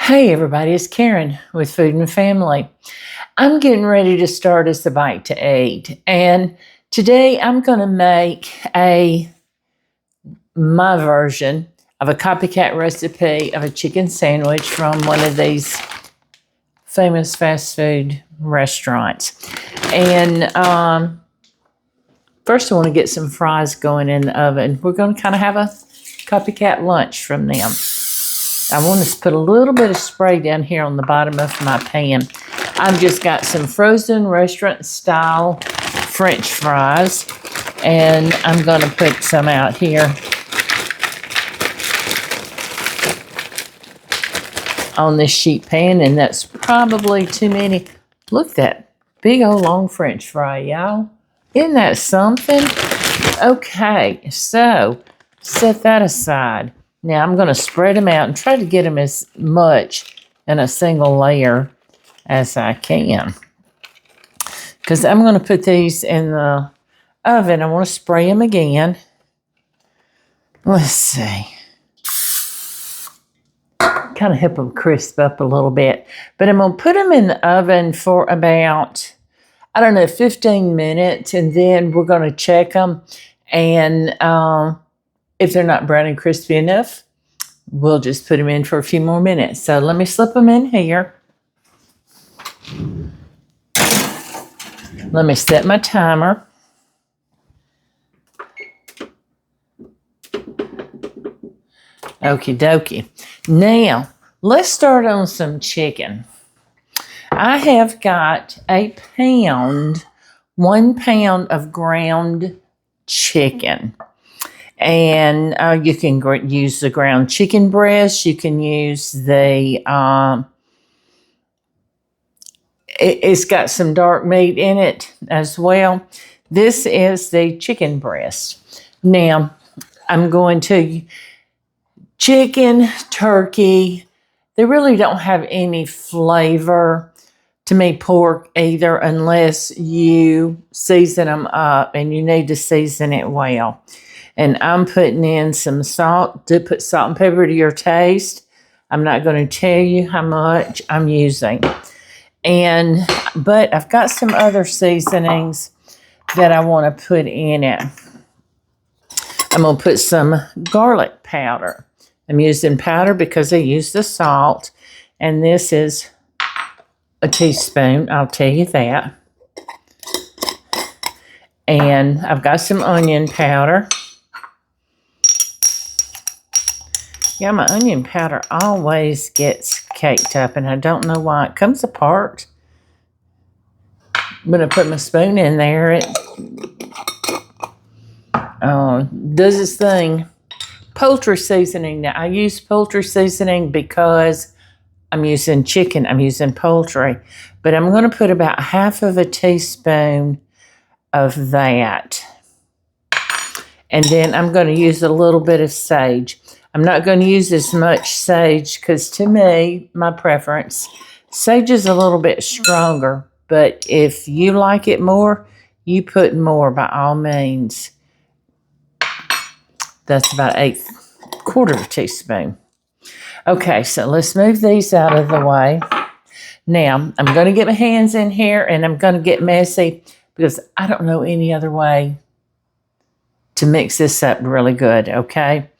Hey everybody, it's Karen with Food and Family. I'm getting ready to start us a bite to eat, and today I'm going to make my version of a copycat recipe of a chicken sandwich from one of these famous fast food restaurants. And first I want to get some fries going in the oven. We're going to kind of have a copycat lunch from them. I want to put a little bit of spray down here on the bottom of my pan. I've just got some frozen restaurant-style French fries, and I'm going to put some out here on this sheet pan, and that's probably too many. Look at that big old long French fry, y'all. Isn't that something? Okay, so set that aside. Now I'm going to spread them out and try to get them as much in a single layer as I can. Because I'm going to put these in the oven. I want to spray them again. Let's see. Kind of help them crisp up a little bit. But I'm going to put them in the oven for about, 15 minutes. And then we're going to check them. And if they're not brown and crispy enough, we'll just put them in for a few more minutes. So let me slip them in here. Let me set my timer. Okie dokie. Now, let's start on some chicken. I have got 1 pound of ground chicken. And you can use the ground chicken breast. You can use the, it's got some dark meat in it as well. This is the chicken breast. Now, I'm going to, chicken, turkey, they really don't have any flavor. To me, pork either, unless you season them up, and you need to season it well. And I'm putting in some salt. Do put salt and pepper to your taste. I'm not going to tell you how much I'm using. But I've got some other seasonings that I want to put in it. I'm going to put some garlic powder. I'm using powder because I use the salt. And this is a teaspoon, I'll tell you that. And I've got some onion powder. Yeah, my onion powder always gets caked up, and I don't know why. It comes apart. I'm going to put my spoon in there. It does its thing. Poultry seasoning. Now, I use poultry seasoning because I'm using chicken. I'm using poultry. But I'm going to put about half of a teaspoon of that. And then I'm going to use a little bit of sage. I'm not going to use as much sage because, to me, my preference, sage is a little bit stronger. But if you like it more, you put more by all means. That's about 1/4 teaspoon. Okay, so let's move these out of the way. Now, I'm going to get my hands in here, and I'm going to get messy because I don't know any other way to mix this up really good, okay?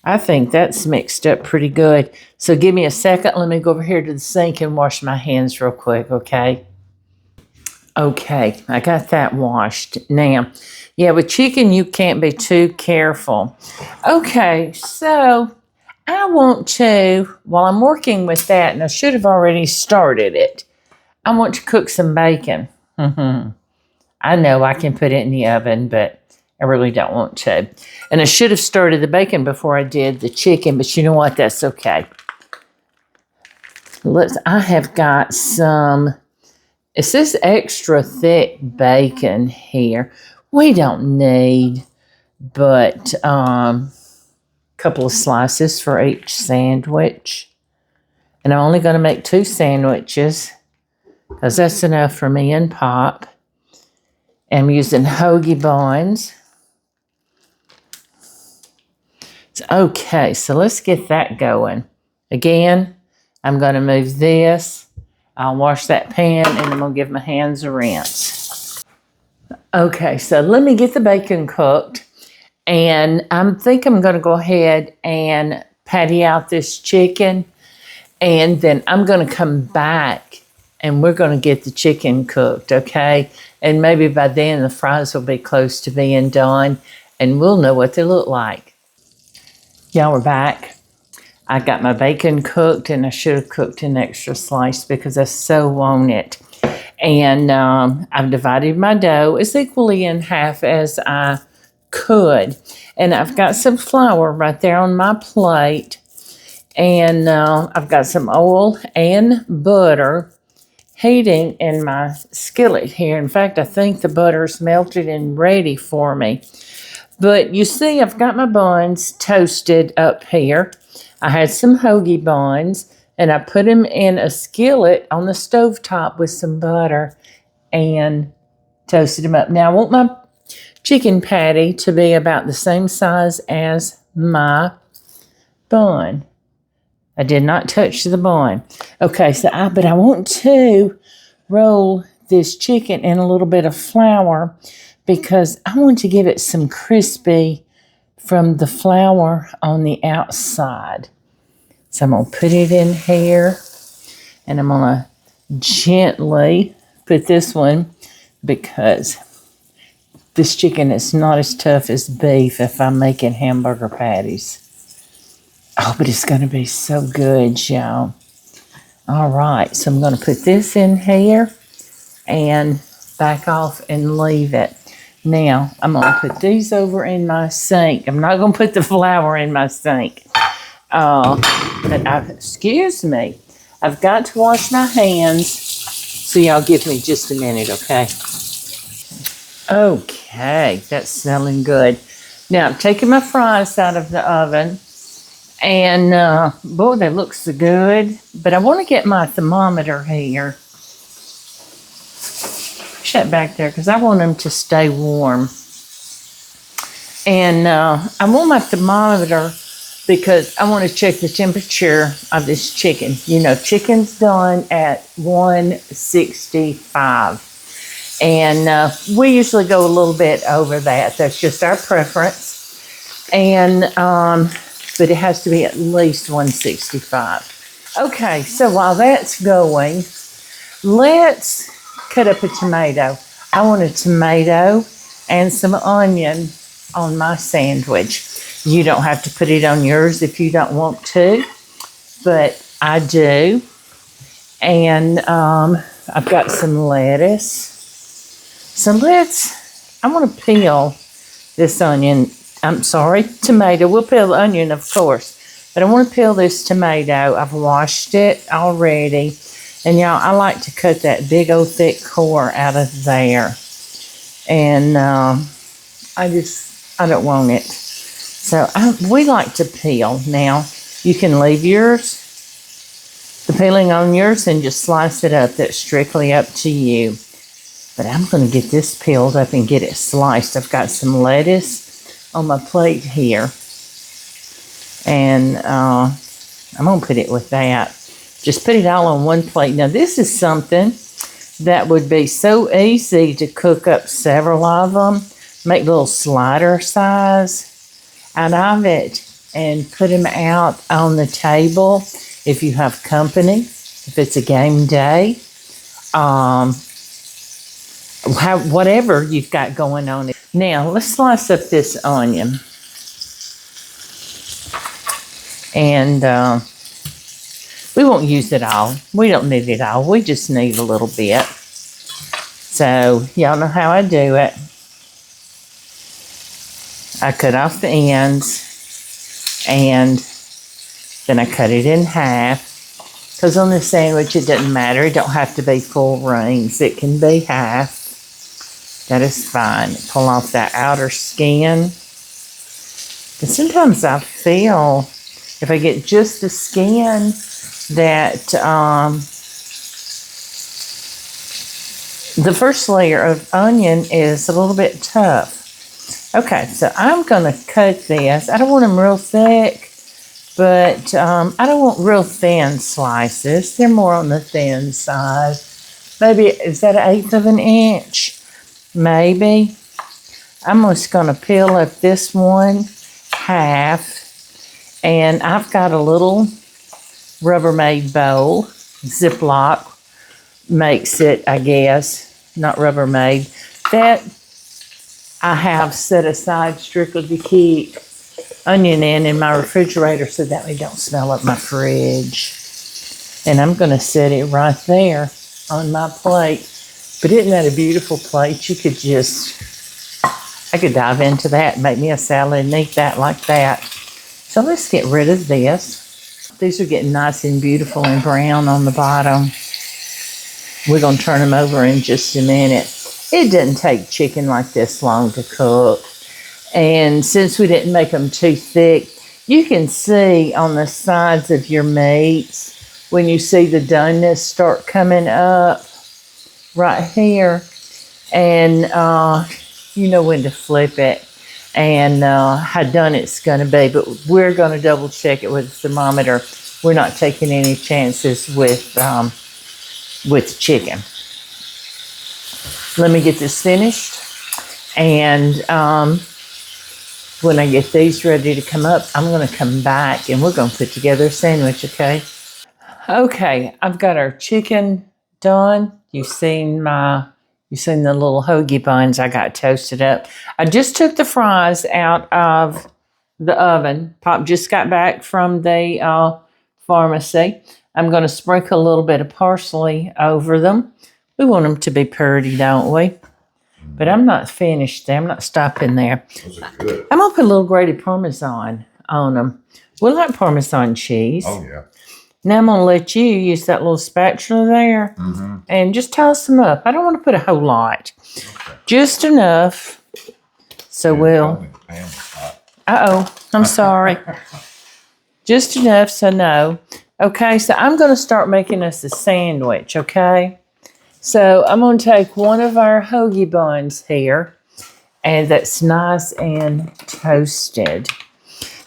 I think that's mixed up pretty good. So give me a second. Let me go over here to the sink and wash my hands real quick, okay? Okay, I got that washed. Now, yeah, with chicken, you can't be too careful. Okay, so I want to, while I'm working with that, and I should have already started it, I want to cook some bacon. I know I can put it in the oven, but I really don't want to. And I should have started the bacon before I did the chicken, but you know what? That's okay. I have got some, it says extra thick bacon here. We don't need but a couple of slices for each sandwich. And I'm only going to make 2 sandwiches because that's enough for me and Pop. I'm using Hoagie buns. Okay, so let's get that going. Again, I'm going to move this. I'll wash that pan and I'm going to give my hands a rinse. Okay, so let me get the bacon cooked. And I think I'm going to go ahead and patty out this chicken. And then I'm going to come back and we're going to get the chicken cooked, okay? And maybe by then the fries will be close to being done and we'll know what they look like. Y'all, we're back. I got my bacon cooked and I should have cooked an extra slice because I so want it. And I've divided my dough as equally in half as I could. And I've got some flour right there on my plate. And I've got some oil and butter heating in my skillet here. In fact, I think the butter's melted and ready for me. But you see, I've got my buns toasted up here. I had some hoagie buns, and I put them in a skillet on the stovetop with some butter and toasted them up. Now, I want my chicken patty to be about the same size as my bun. I did not touch the bun. Okay, but I want to roll this chicken in a little bit of flour because I want to give it some crispy from the flour on the outside. So I'm going to put it in here and I'm going to gently put this one because this chicken is not as tough as beef if I'm making hamburger patties. Oh, but it's going to be so good, y'all. All right, so I'm going to put this in here and back off and leave it. Now, I'm going to put these over in my sink. I'm not going to put the flour in my sink. Excuse me. I've got to wash my hands, so y'all give me just a minute, okay? Okay, that's smelling good. Now, I'm taking my fries out of the oven, and boy, they look so good. But I want to get my thermometer here. Shut back there because I want them to stay warm. And I want my thermometer because I want to check the temperature of this chicken. You know, chicken's done at 165. And we usually go a little bit over that. That's just our preference. And but it has to be at least 165. Okay, so while that's going, let's cut up a tomato. I want a tomato and some onion on my sandwich. You don't have to put it on yours if you don't want to, but I do. And I've got some lettuce. So I want to peel this tomato. We'll peel the onion, of course, but I want to peel this tomato. I've washed it already. And y'all, I like to cut that big old thick core out of there. And I don't want it. So we like to peel. Now, you can leave the peeling on yours and just slice it up. That's strictly up to you. But I'm going to get this peeled up and get it sliced. I've got some lettuce on my plate here. And I'm going to put it with that. Just put it all on one plate. Now, this is something that would be so easy to cook up several of them. Make little slider size out of it and put them out on the table if you have company, if it's a game day, whatever you've got going on. Now, let's slice up this onion. And we won't use it all. We don't need it all. We just need a little bit. So, y'all know how I do it. I cut off the ends and then I cut it in half. Because on this sandwich, it doesn't matter. It don't have to be full rings. It can be half. That is fine. Pull off that outer skin. But sometimes I feel if I get just the skin that the first layer of onion is a little bit tough. Okay, so I'm going to cut this. I don't want them real thick, But I don't want real thin slices. They're more on the thin side. Maybe, is that 1/8 of an inch? Maybe. I'm just going to peel up this one half. And I've got a little Rubbermaid bowl. Ziploc makes it, I guess. Not Rubbermaid. That I have set aside strictly to keep onion in my refrigerator so that we don't smell up my fridge. And I'm going to set it right there on my plate. But isn't that a beautiful plate? You could I could dive into that, make me a salad and eat that like that. So let's get rid of this. These are getting nice and beautiful and brown on the bottom. We're going to turn them over in just a minute. It doesn't take chicken like this long to cook. And since we didn't make them too thick, you can see on the sides of your meats, when you see the doneness start coming up right here. And you know when to flip it and how done it's going to be. But we're going to double check it with a thermometer. We're not taking any chances with chicken. Let me get this finished. And when I get these ready to come up, I'm going to come back and we're going to put together a sandwich, okay? Okay, I've got our chicken done. You've seen the little hoagie buns I got toasted up. I just took the fries out of the oven. Pop just got back from the pharmacy. I'm going to sprinkle a little bit of parsley over them. We want them to be pretty, don't we? But I'm not finished there. I'm not stopping there. Those are good. I'm going to put a little grated Parmesan on them. We like Parmesan cheese. Oh, yeah. Now I'm going to let you use that little spatula there and just toss them up. I don't want to put a whole lot. Okay. Just enough. So we'll... Uh-oh. I'm sorry. Just enough so no. Okay, so I'm going to start making us a sandwich, okay? So I'm going to take one of our hoagie buns here, and that's nice and toasted.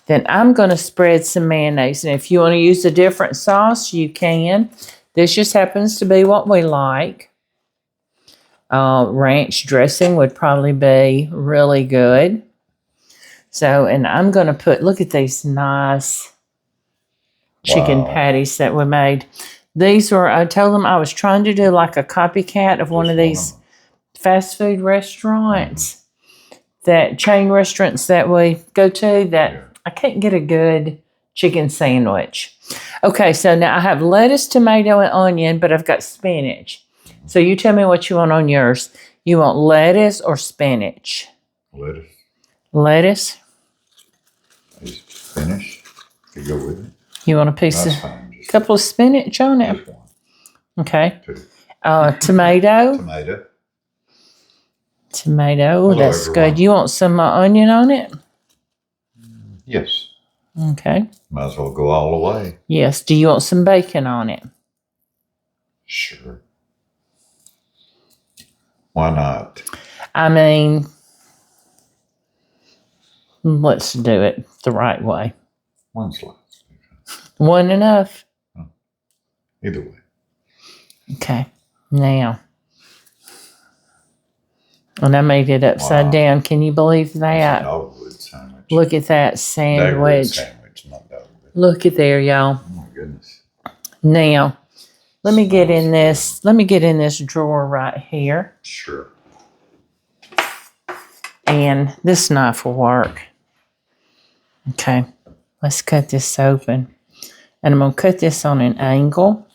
Then I'm going to spread some mayonnaise. And if you want to use a different sauce, you can. This just happens to be what we like. Ranch dressing would probably be really good. So, and I'm going to put, look at these nice chicken patties that we made. These were, I told them I was trying to do like a copycat of one of these fast food restaurants, that chain restaurants that we go to that I can't get a good chicken sandwich. Okay, so now I have lettuce, tomato, and onion, but I've got spinach. So you tell me what you want on yours. You want lettuce or spinach? Lettuce. Lettuce? Spinach to go with it. You want a piece of, couple of spinach on it? Just one. Okay. Two. Tomato? Tomato. Oh, that's good. You want some onion on it? Yes. Okay. Might as well go all the way. Yes. Do you want some bacon on it? Sure. Why not? I mean, let's do it the right way. One slice. One enough? Either way. Okay. Now, and I made it upside down. Can you believe that? Dogwood sandwich. Look at that sandwich. Sandwich, not dogwood. Look at there, y'all. Oh my goodness. Now, let me get in this. Let me get in this drawer right here. Sure. And this knife will work. Okay. Let's cut this open. And I'm going to cut this on an angle.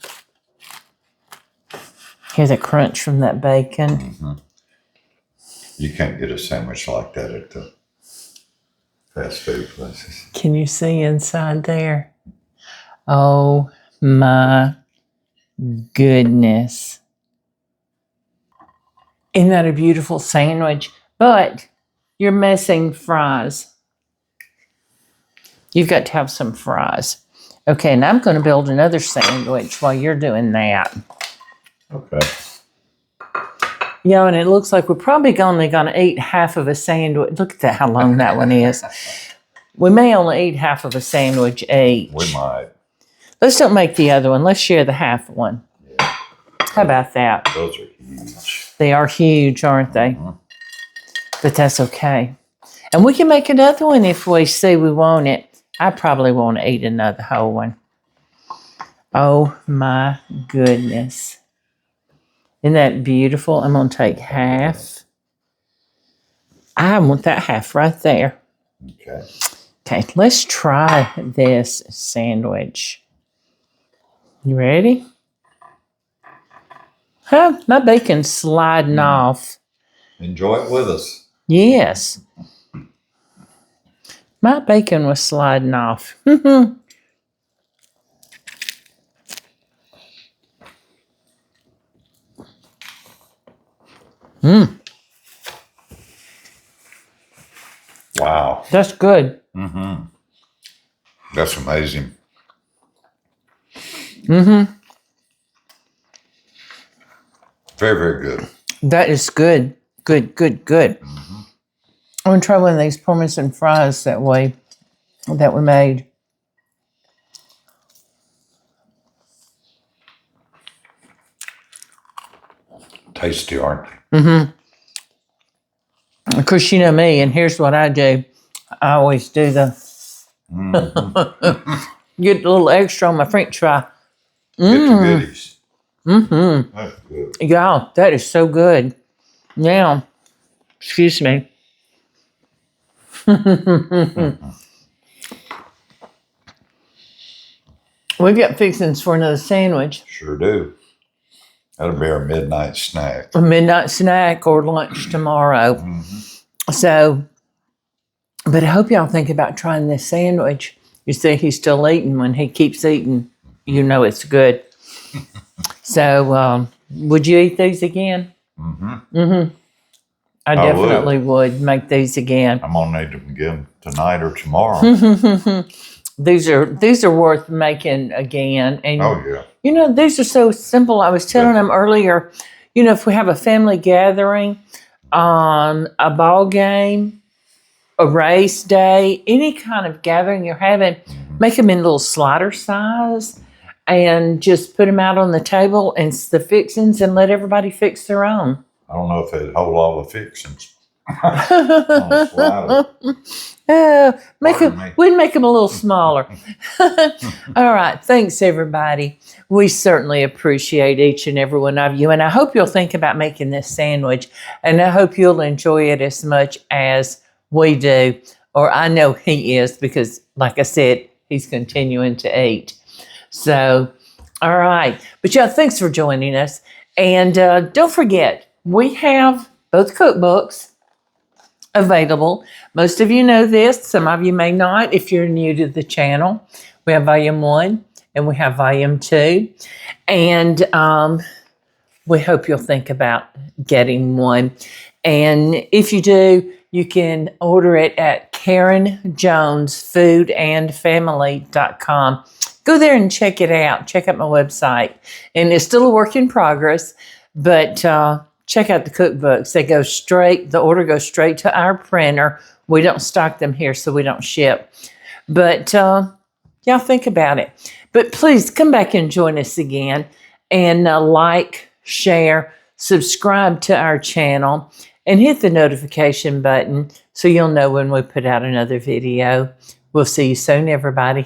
Hear the crunch from that bacon. Mm-hmm. You can't get a sandwich like that at the fast food places. Can you see inside there? Oh my goodness. Isn't that a beautiful sandwich? But you're missing fries. You've got to have some fries. Okay, and I'm going to build another sandwich while you're doing that. Okay. Yeah, and it looks like we're probably only going to eat half of a sandwich. Look at that, how long that one is. We may only eat half of a sandwich each. We might. Let's don't make the other one. Let's share the half one. Yeah. How about that? Those are huge. They are huge, aren't they? Mm-hmm. But that's okay. And we can make another one if we see we want it. I probably want to eat another whole one. Oh my goodness. Isn't that beautiful? I'm going to take half. I want that half right there. Okay. Okay, let's try this sandwich. You ready? Huh, my bacon's sliding off. Enjoy it with us. Yes. My bacon was sliding off. Wow. That's good. Mm-hmm. That's amazing. Mm-hmm. Very, very good. That is good. Good, good, good. Mm-hmm. I'm going to try one of these Parmesan fries that we made. Tasty, aren't they? Mm-hmm. Of course, you know me, and here's what I do. I always do Mm-hmm. get a little extra on my French fry. Get the goodies. Mm-hmm. That's good. Yeah, that is so good. Now, excuse me. We've got fixings for another sandwich. Sure do. That'll be our midnight snack. A midnight snack or lunch tomorrow. Mm-hmm. So, but I hope y'all think about trying this sandwich. You see, he's still eating. When he keeps eating, you know it's good. So, would you eat these again? Mm-hmm. Mm-hmm. I definitely would make these again. I'm gonna need them again tonight or tomorrow. These are worth making again. And Oh yeah. you know, these are so simple. I was telling them earlier, you know, if we have a family gathering, a ball game, a race day, any kind of gathering you're having, make them in little slider size and just put them out on the table and the fixings and let everybody fix their own. I don't know if they'd hold all the fixings. On a slider. We'd make them a little smaller. All right. Thanks, everybody. We certainly appreciate each and every one of you. And I hope you'll think about making this sandwich. And I hope you'll enjoy it as much as we do. Or I know he is because, like I said, he's continuing to eat. So, all right. But yeah, thanks for joining us. And don't forget, we have both cookbooks available. Most of you know this. Some of you may not if you're new to the channel. We have volume 1 and we have volume 2. And we hope you'll think about getting one. And if you do, you can order it at KarenJonesFoodAndFamily.com. Go there and check it out. Check out my website. And it's still a work in progress, but check out the cookbooks. The order goes straight to our printer. We don't stock them here, so we don't ship. But y'all think about it. But please come back and join us again. And like, share, subscribe to our channel, and hit the notification button so you'll know when we put out another video. We'll see you soon, everybody.